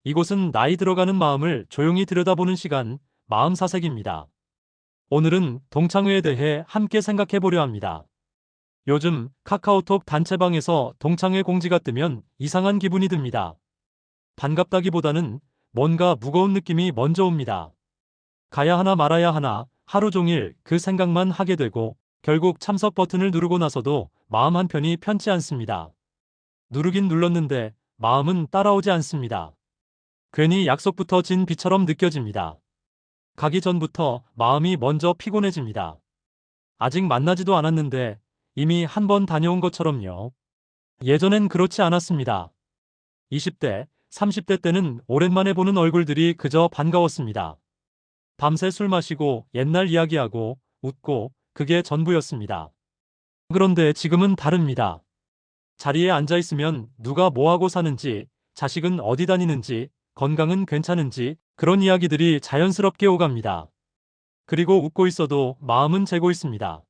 이곳은 나이 들어가는 마음을 조용히 들여다보는 시간, 마음 사색입니다. 오늘은 동창회에 대해 함께 생각해 보려 합니다. 요즘 카카오톡 단체방에서 동창회 공지가 뜨면 이상한 기분이 듭니다. 반갑다기보다는 뭔가 무거운 느낌이 먼저 옵니다. 가야 하나 말아야 하나 하루 종일 그 생각만 하게 되고 결국 참석 버튼을 누르고 나서도 마음 한편이 편치 않습니다. 누르긴 눌렀는데 마음은 따라오지 않습니다. 괜히 약속부터 진 비처럼 느껴집니다. 가기 전부터 마음이 먼저 피곤해집니다. 아직 만나지도 않았는데 이미 한 번 다녀온 것처럼요. 예전엔 그렇지 않았습니다. 20대, 30대 때는 오랜만에 보는 얼굴들이 그저 반가웠습니다. 밤새 술 마시고 옛날 이야기하고 웃고 그게 전부였습니다. 그런데 지금은 다릅니다. 자리에 앉아 있으면 누가 뭐하고 사는지, 자식은 어디 다니는지, 건강은 괜찮은지 그런 이야기들이 자연스럽게 오갑니다. 그리고 웃고 있어도 마음은 재고 있습니다.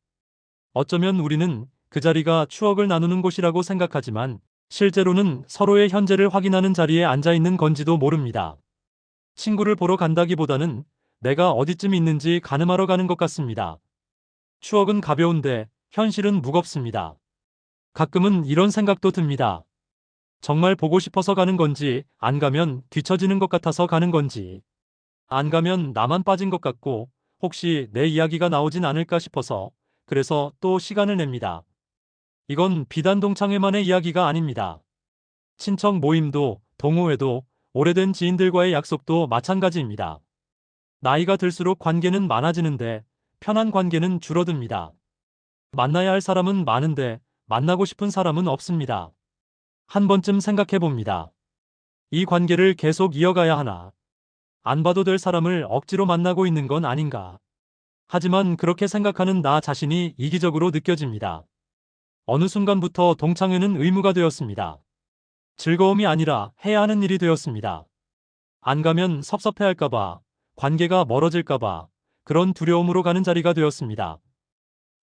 어쩌면 우리는 그 자리가 추억을 나누는 곳이라고 생각하지만 실제로는 서로의 현재를 확인하는 자리에 앉아 있는 건지도 모릅니다. 친구를 보러 간다기보다는 내가 어디쯤 있는지 가늠하러 가는 것 같습니다. 추억은 가벼운데 현실은 무겁습니다. 가끔은 이런 생각도 듭니다. 정말 보고 싶어서 가는 건지, 안 가면 뒤처지는 것 같아서 가는 건지, 안 가면 나만 빠진 것 같고 혹시 내 이야기가 나오진 않을까 싶어서 그래서 또 시간을 냅니다. 이건 비단 동창회만의 이야기가 아닙니다. 친척 모임도, 동호회도, 오래된 지인들과의 약속도 마찬가지입니다. 나이가 들수록 관계는 많아지는데 편한 관계는 줄어듭니다. 만나야 할 사람은 많은데 만나고 싶은 사람은 없습니다. 한 번쯤 생각해 봅니다. 이 관계를 계속 이어가야 하나? 안 봐도 될 사람을 억지로 만나고 있는 건 아닌가? 하지만 그렇게 생각하는 나 자신이 이기적으로 느껴집니다. 어느 순간부터 동창회는 의무가 되었습니다. 즐거움이 아니라 해야 하는 일이 되었습니다. 안 가면 섭섭해할까봐, 관계가 멀어질까봐 그런 두려움으로 가는 자리가 되었습니다.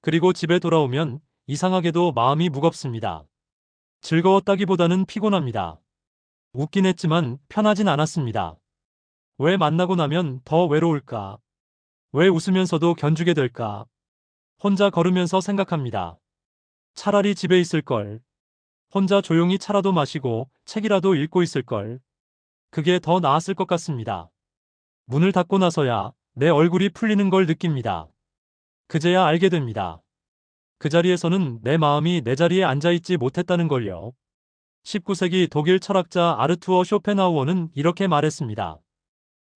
그리고 집에 돌아오면 이상하게도 마음이 무겁습니다. 즐거웠다기보다는 피곤합니다. 웃긴 했지만 편하진 않았습니다. 왜 만나고 나면 더 외로울까? 왜 웃으면서도 견주게 될까? 혼자 걸으면서 생각합니다. 차라리 집에 있을 걸. 혼자 조용히 차라도 마시고 책이라도 읽고 있을 걸. 그게 더 나았을 것 같습니다. 문을 닫고 나서야 내 얼굴이 풀리는 걸 느낍니다. 그제야 알게 됩니다. 그 자리에서는 내 마음이 내 자리에 앉아있지 못했다는 걸요. 19세기 독일 철학자 아르투어 쇼펜하우어는 이렇게 말했습니다.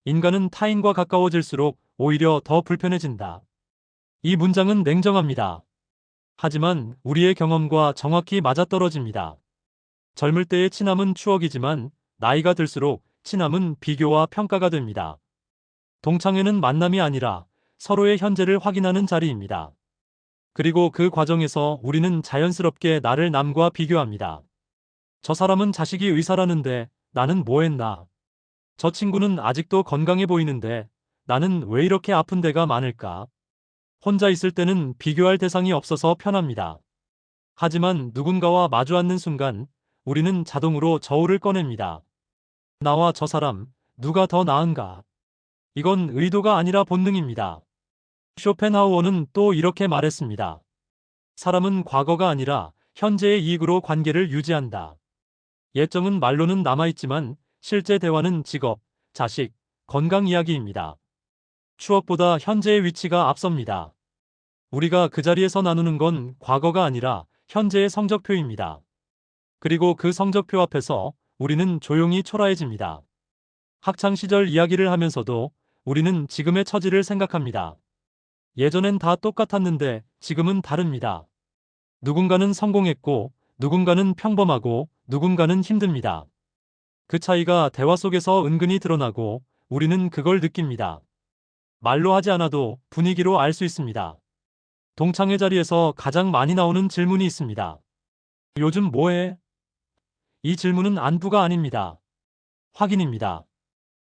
인간은 타인과 가까워질수록 오히려 더 불편해진다. 이 문장은 냉정합니다. 하지만 우리의 경험과 정확히 맞아떨어집니다. 젊을 때의 친함은 추억이지만 나이가 들수록 친함은 비교와 평가가 됩니다. 동창회는 만남이 아니라 서로의 현재를 확인하는 자리입니다. 그리고 그 과정에서 우리는 자연스럽게 나를 남과 비교합니다. 저 사람은 자식이 의사라는데 나는 뭐 했나? 저 친구는 아직도 건강해 보이는데 나는 왜 이렇게 아픈 데가 많을까? 혼자 있을 때는 비교할 대상이 없어서 편합니다. 하지만 누군가와 마주 앉는 순간 우리는 자동으로 저울을 꺼냅니다. 나와 저 사람, 누가 더 나은가? 이건 의도가 아니라 본능입니다. 쇼펜하우어는 또 이렇게 말했습니다. 사람은 과거가 아니라 현재의 이익으로 관계를 유지한다. 예정은 말로는 남아있지만 실제 대화는 직업, 자식, 건강 이야기입니다. 추억보다 현재의 위치가 앞섭니다. 우리가 그 자리에서 나누는 건 과거가 아니라 현재의 성적표입니다. 그리고 그 성적표 앞에서 우리는 조용히 초라해집니다. 학창시절 이야기를 하면서도 우리는 지금의 처지를 생각합니다. 예전엔 다 똑같았는데 지금은 다릅니다. 누군가는 성공했고, 누군가는 평범하고, 누군가는 힘듭니다. 그 차이가 대화 속에서 은근히 드러나고 우리는 그걸 느낍니다. 말로 하지 않아도 분위기로 알 수 있습니다. 동창회 자리에서 가장 많이 나오는 질문이 있습니다. 요즘 뭐해? 이 질문은 안부가 아닙니다. 확인입니다.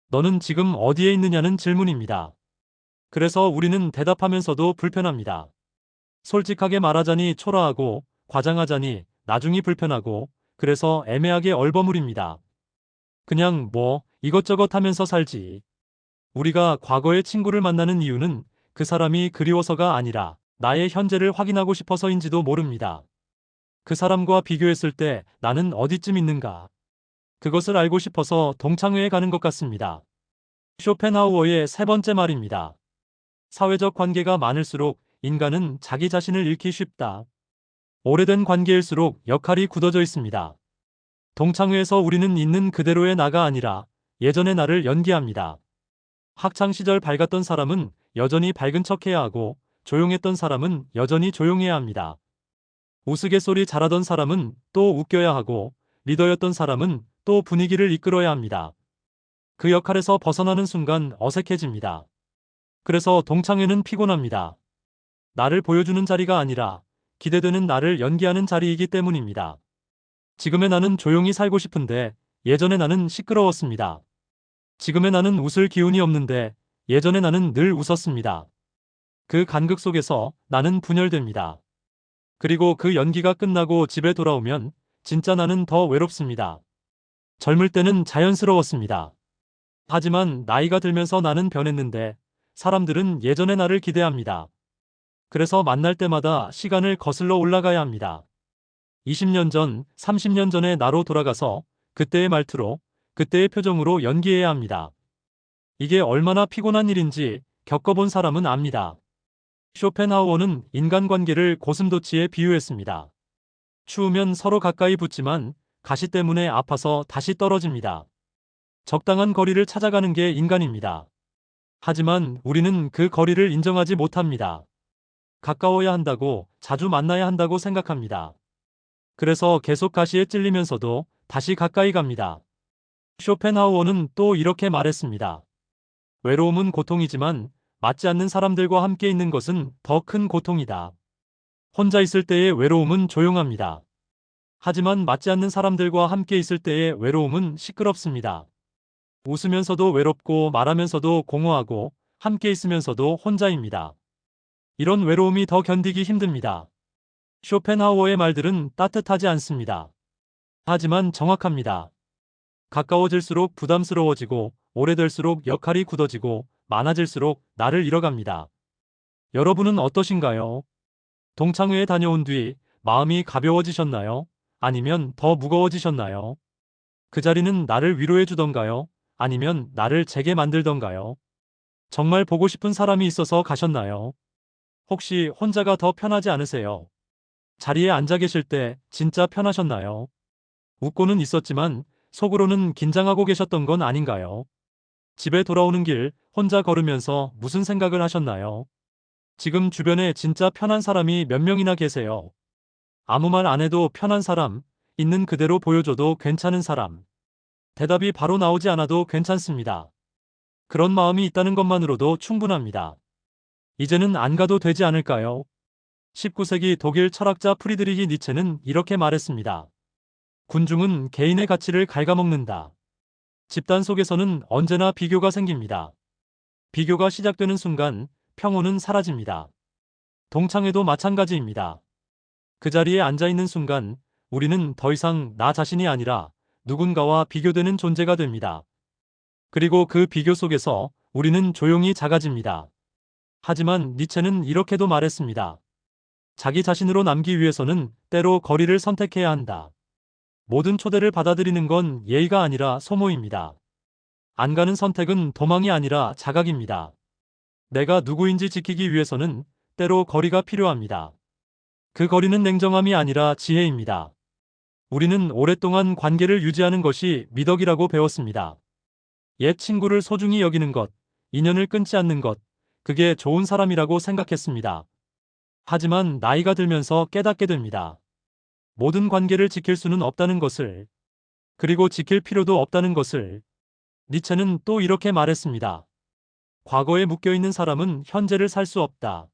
너는 지금 어디에 있느냐는 질문입니다. 그래서 우리는 대답하면서도 불편합니다. 솔직하게 말하자니 초라하고 과장하자니 나중이 불편하고 그래서 애매하게 얼버무립니다. 그냥 뭐 이것저것 하면서 살지. 우리가 과거의 친구를 만나는 이유는 그 사람이 그리워서가 아니라 나의 현재를 확인하고 싶어서인지도 모릅니다. 그 사람과 비교했을 때 나는 어디쯤 있는가? 그것을 알고 싶어서 동창회에 가는 것 같습니다. 쇼펜하우어의 세 번째 말입니다. 사회적 관계가 많을수록 인간은 자기 자신을 잃기 쉽다. 오래된 관계일수록 역할이 굳어져 있습니다. 동창회에서 우리는 있는 그대로의 나가 아니라 예전의 나를 연기합니다. 학창시절 밝았던 사람은 여전히 밝은 척해야 하고 조용했던 사람은 여전히 조용해야 합니다. 우스갯소리 잘하던 사람은 또 웃겨야 하고 리더였던 사람은 또 분위기를 이끌어야 합니다. 그 역할에서 벗어나는 순간 어색해집니다. 그래서 동창회는 피곤합니다. 나를 보여주는 자리가 아니라 기대되는 나를 연기하는 자리이기 때문입니다. 지금의 나는 조용히 살고 싶은데 예전의 나는 시끄러웠습니다. 지금의 나는 웃을 기운이 없는데 예전의 나는 늘 웃었습니다. 그 간극 속에서 나는 분열됩니다. 그리고 그 연기가 끝나고 집에 돌아오면 진짜 나는 더 외롭습니다. 젊을 때는 자연스러웠습니다. 하지만 나이가 들면서 나는 변했는데 사람들은 예전의 나를 기대합니다. 그래서 만날 때마다 시간을 거슬러 올라가야 합니다. 20년 전, 30년 전의 나로 돌아가서 그때의 말투로, 그때의 표정으로 연기해야 합니다. 이게 얼마나 피곤한 일인지 겪어본 사람은 압니다. 쇼펜하우어는 인간관계를 고슴도치에 비유했습니다. 추우면 서로 가까이 붙지만 가시 때문에 아파서 다시 떨어집니다. 적당한 거리를 찾아가는 게 인간입니다. 하지만 우리는 그 거리를 인정하지 못합니다. 가까워야 한다고, 자주 만나야 한다고 생각합니다. 그래서 계속 가시에 찔리면서도 다시 가까이 갑니다. 쇼펜하우어는 또 이렇게 말했습니다. 외로움은 고통이지만 맞지 않는 사람들과 함께 있는 것은 더 큰 고통이다. 혼자 있을 때의 외로움은 조용합니다. 하지만 맞지 않는 사람들과 함께 있을 때의 외로움은 시끄럽습니다. 웃으면서도 외롭고 말하면서도 공허하고 함께 있으면서도 혼자입니다. 이런 외로움이 더 견디기 힘듭니다. 쇼펜하우어의 말들은 따뜻하지 않습니다. 하지만 정확합니다. 가까워질수록 부담스러워지고 오래될수록 역할이 굳어지고 많아질수록 나를 잃어갑니다. 여러분은 어떠신가요? 동창회에 다녀온 뒤 마음이 가벼워지셨나요? 아니면 더 무거워지셨나요? 그 자리는 나를 위로해 주던가요? 아니면 나를 제게 만들던가요? 정말 보고 싶은 사람이 있어서 가셨나요? 혹시 혼자가 더 편하지 않으세요? 자리에 앉아 계실 때 진짜 편하셨나요? 웃고는 있었지만 속으로는 긴장하고 계셨던 건 아닌가요? 집에 돌아오는 길 혼자 걸으면서 무슨 생각을 하셨나요? 지금 주변에 진짜 편한 사람이 몇 명이나 계세요? 아무 말 안 해도 편한 사람, 있는 그대로 보여줘도 괜찮은 사람. 대답이 바로 나오지 않아도 괜찮습니다. 그런 마음이 있다는 것만으로도 충분합니다. 이제는 안 가도 되지 않을까요? 19세기 독일 철학자 프리드리히 니체는 이렇게 말했습니다. 군중은 개인의 가치를 갉아먹는다. 집단 속에서는 언제나 비교가 생깁니다. 비교가 시작되는 순간 평온은 사라집니다. 동창회도 마찬가지입니다. 그 자리에 앉아 있는 순간 우리는 더 이상 나 자신이 아니라 누군가와 비교되는 존재가 됩니다. 그리고 그 비교 속에서 우리는 조용히 작아집니다. 하지만 니체는 이렇게도 말했습니다. 자기 자신으로 남기 위해서는 때로 거리를 선택해야 한다. 모든 초대를 받아들이는 건 예의가 아니라 소모입니다. 안 가는 선택은 도망이 아니라 자각입니다. 내가 누구인지 지키기 위해서는 때로 거리가 필요합니다. 그 거리는 냉정함이 아니라 지혜입니다. 우리는 오랫동안 관계를 유지하는 것이 미덕이라고 배웠습니다. 옛 친구를 소중히 여기는 것, 인연을 끊지 않는 것, 그게 좋은 사람이라고 생각했습니다. 하지만 나이가 들면서 깨닫게 됩니다. 모든 관계를 지킬 수는 없다는 것을, 그리고 지킬 필요도 없다는 것을. 니체는 또 이렇게 말했습니다. 과거에 묶여있는 사람은 현재를 살 수 없다.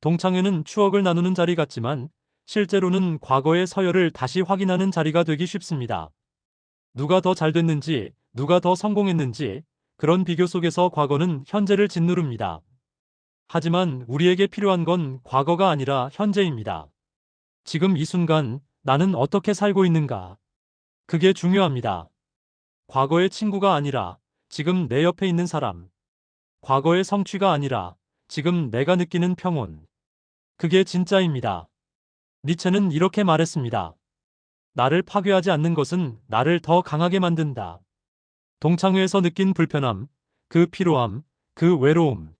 동창회는 추억을 나누는 자리 같지만 실제로는 과거의 서열을 다시 확인하는 자리가 되기 쉽습니다. 누가 더 잘 됐는지, 누가 더 성공했는지, 그런 비교 속에서 과거는 현재를 짓누릅니다. 하지만 우리에게 필요한 건 과거가 아니라 현재입니다. 지금 이 순간 나는 어떻게 살고 있는가? 그게 중요합니다. 과거의 친구가 아니라 지금 내 옆에 있는 사람. 과거의 성취가 아니라 지금 내가 느끼는 평온. 그게 진짜입니다. 니체는 이렇게 말했습니다. 나를 파괴하지 않는 것은 나를 더 강하게 만든다. 동창회에서 느낀 불편함, 그 피로함, 그 외로움.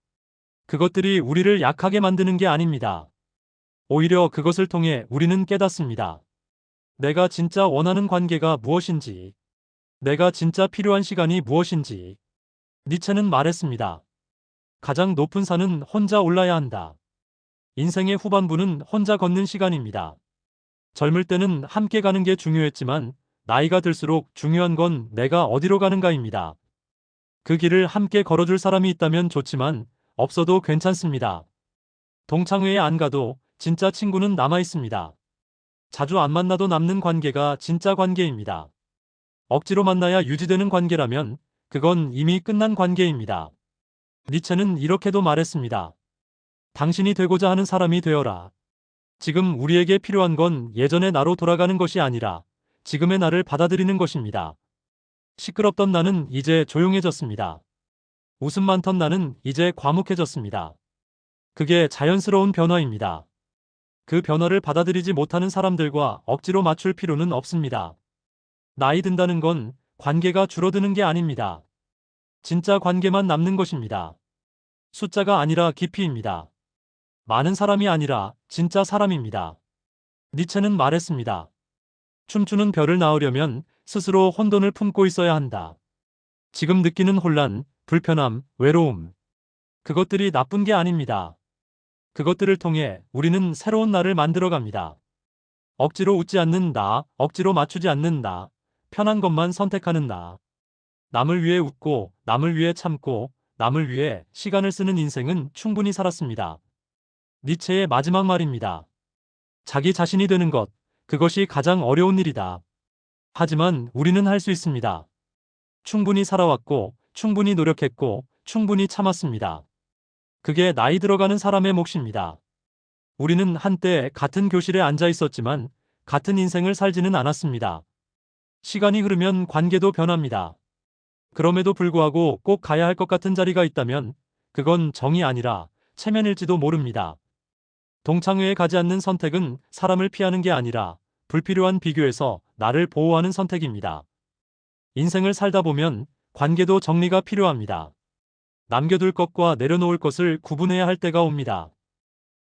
그것들이 우리를 약하게 만드는 게 아닙니다. 오히려 그것을 통해 우리는 깨닫습니다. 내가 진짜 원하는 관계가 무엇인지, 내가 진짜 필요한 시간이 무엇인지. 니체는 말했습니다. 가장 높은 산은 혼자 올라야 한다. 인생의 후반부는 혼자 걷는 시간입니다. 젊을 때는 함께 가는 게 중요했지만 나이가 들수록 중요한 건 내가 어디로 가는가입니다. 그 길을 함께 걸어줄 사람이 있다면 좋지만 없어도 괜찮습니다. 동창회에 안 가도 진짜 친구는 남아 있습니다. 자주 안 만나도 남는 관계가 진짜 관계입니다. 억지로 만나야 유지되는 관계라면 그건 이미 끝난 관계입니다. 니체는 이렇게도 말했습니다. 당신이 되고자 하는 사람이 되어라. 지금 우리에게 필요한 건 예전의 나로 돌아가는 것이 아니라 지금의 나를 받아들이는 것입니다. 시끄럽던 나는 이제 조용해졌습니다. 웃음 많던 나는 이제 과묵해졌습니다. 그게 자연스러운 변화입니다. 그 변화를 받아들이지 못하는 사람들과 억지로 맞출 필요는 없습니다. 나이 든다는 건 관계가 줄어드는 게 아닙니다. 진짜 관계만 남는 것입니다. 숫자가 아니라 깊이입니다. 많은 사람이 아니라 진짜 사람입니다. 니체는 말했습니다. 춤추는 별을 낳으려면 스스로 혼돈을 품고 있어야 한다. 지금 느끼는 혼란, 불편함, 외로움. 그것들이 나쁜 게 아닙니다. 그것들을 통해 우리는 새로운 나를 만들어갑니다. 억지로 웃지 않는 나, 억지로 맞추지 않는 나, 편한 것만 선택하는 나. 남을 위해 웃고, 남을 위해 참고, 남을 위해 시간을 쓰는 인생은 충분히 살았습니다. 니체의 마지막 말입니다. 자기 자신이 되는 것, 그것이 가장 어려운 일이다. 하지만 우리는 할 수 있습니다. 충분히 살아왔고, 충분히 노력했고, 충분히 참았습니다. 그게 나이 들어가는 사람의 몫입니다. 우리는 한때 같은 교실에 앉아 있었지만 같은 인생을 살지는 않았습니다. 시간이 흐르면 관계도 변합니다. 그럼에도 불구하고 꼭 가야 할 것 같은 자리가 있다면 그건 정이 아니라 체면일지도 모릅니다. 동창회에 가지 않는 선택은 사람을 피하는 게 아니라 불필요한 비교에서 나를 보호하는 선택입니다. 인생을 살다 보면 관계도 정리가 필요합니다. 남겨둘 것과 내려놓을 것을 구분해야 할 때가 옵니다.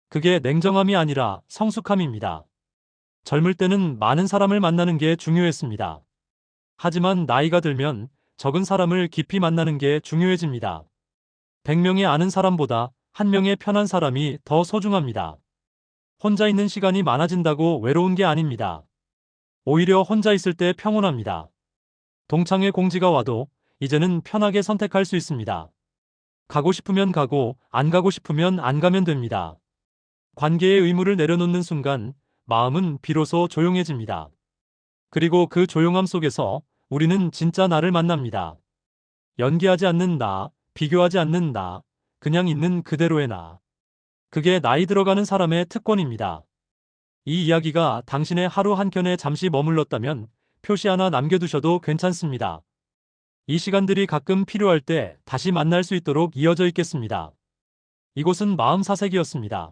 그게 냉정함이 아니라 성숙함입니다. 젊을 때는 많은 사람을 만나는 게 중요했습니다. 하지만 나이가 들면 적은 사람을 깊이 만나는 게 중요해집니다. 100명의 아는 사람보다 1명의 편한 사람이 더 소중합니다. 혼자 있는 시간이 많아진다고 외로운 게 아닙니다. 오히려 혼자 있을 때 평온합니다. 동창회 공지가 와도 이제는 편하게 선택할 수 있습니다. 가고 싶으면 가고 안 가고 싶으면 안 가면 됩니다. 관계의 의무를 내려놓는 순간 마음은 비로소 조용해집니다. 그리고 그 조용함 속에서 우리는 진짜 나를 만납니다. 연기하지 않는 나, 비교하지 않는 나, 그냥 있는 그대로의 나. 그게 나이 들어가는 사람의 특권입니다. 이 이야기가 당신의 하루 한켠에 잠시 머물렀다면 표시 하나 남겨두셔도 괜찮습니다. 이 시간들이 가끔 필요할 때 다시 만날 수 있도록 이어져 있겠습니다. 이곳은 마음 사색이었습니다.